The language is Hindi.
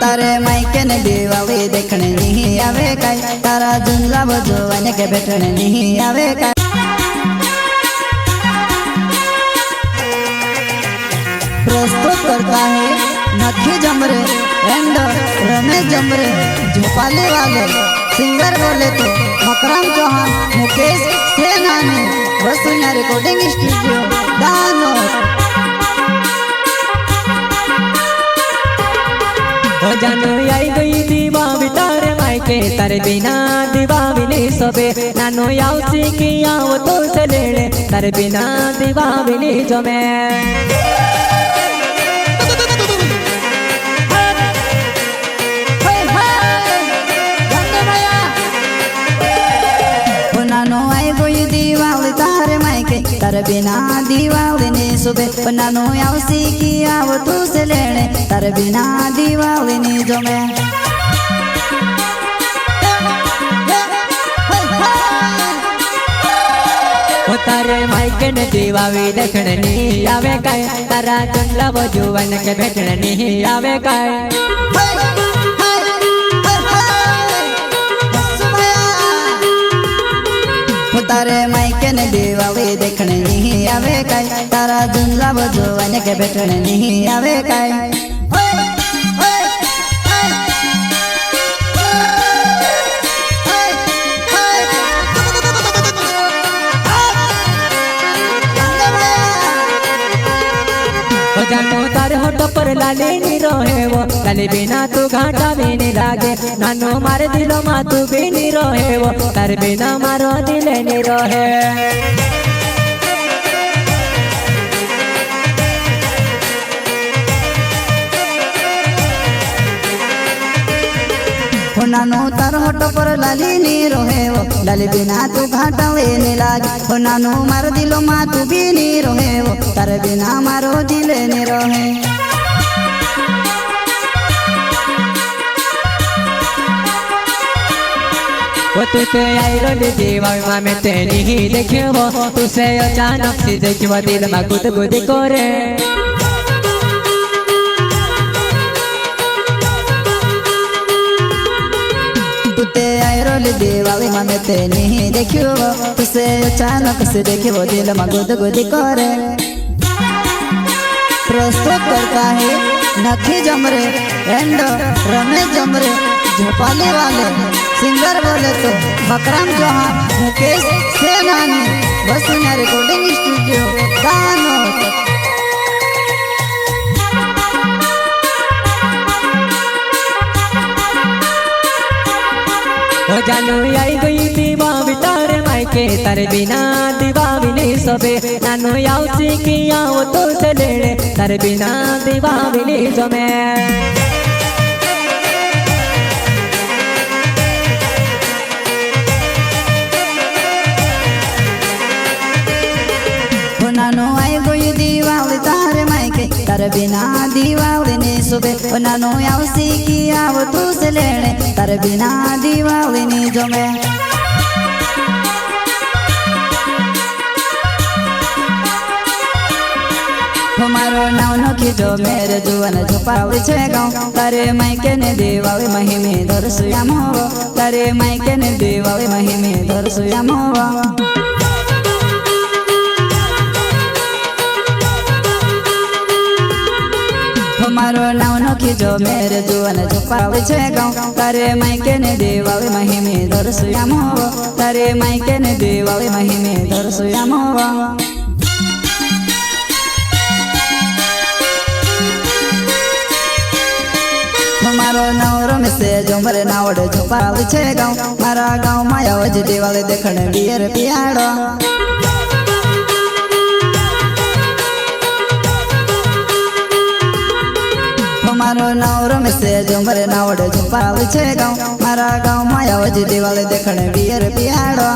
तारे मायके ने दीवावी देखने नहीं आवे काय तारा जुमला बजवाने के बैठने नहीं आवे काय प्रस्तुत करता है नखी जमरे एंड रमेश जमरे झोपाले वाले सिंगर बोले तो मकरम चौहान मुकेश सेनानी वसुन्या रिकॉर्डिंग स्टूडियो दानोर। हो जानू आई गई दीवावी तारे मायके तारे बिना दीवावी नहीं सोबे नानो यावसी की आओ तो से लेने तारे बिना दीवावी नहीं जमे तारे बिना दीवाली नहीं सुबे नानो यावसी की आओ तू से लेने तारे बिना दीवाली नहीं जमे तारे मायके ने दीवावी देखने नहीं आवे काय तारा चंदला बजुवन के बैठने नहीं आवे काय तारे मायके ने दीवावी देखने नहीं आवे काय तारा जुमला बजवाने के बैठने नहीं आवे काय जानू तारे होठो पर लाले नी रोहे वो लाले बिना तू घाटा भी नहीं लागे नानो मारे दिलो मा तू भी नहीं रोहे वो तारे बिना मारो दिले नहीं रोहे नानो तार होठो पर लाली नी रोहे वो लाली बिना तू घाटा वे नहीं लागे नानो मार दिलो मा तू भी नहीं रोहे वो तारे बिना मारो दिले नहीं रोहे वो तुझे आई रोली दीवावी में तेरी ही देखे वो तुझे अचानक से देखी वो दिल में गुद गुद करे दीवावी में ते नहीं देखियो तुसे अचानक से देखे वो दिल में गुद गुद करे प्रस्तुत करता है नखी जमरे एंड रमेश जमरे झोपाले वाले सिंगर बोले तो मकरम चौहान मुकेश सेनानी वसुन्या रिकॉर्डिंग स्टूडियो दानोर। हो जानू आई गई दीवावी तारे मायके तारे बिना दीवावी नहीं सोबे नानो यावसी की आओ तो से लेने तारे बिना दीवावी नहीं जमे नानो आई गई दीवावी तारे मायके तारे बिना दीवावी नहीं सुबे नानो यावसी की आओ तू से लेने तारे बिना दीवावी नहीं जमे हमारो नाव नखी जो मेरे जुवन झुपावे छे गाँव तारे मायके ने दीवावी महिमे दरसुयाम हो तारे मायके ने दीवावी महिमे दरसुयाम हो हमारो नाव नखी जो मेरे जुवन झुपावे छे गाँव तारे मायके ने दीवावी महिमे दरसुयाम हो तारे मायके ने दीवावी महिमे दरसुयाम हो मारो नवरो में से झुमरे नावड़े झुपावे छे गाँव मारा गाँव में आवज दीवाली देखने बियर पियाड़ो मारो नवरो में से झुमरे नावड़े झुपावे छे गाँव मारा गाँव में आवज दीवाली देखने बियर पियाड़ो।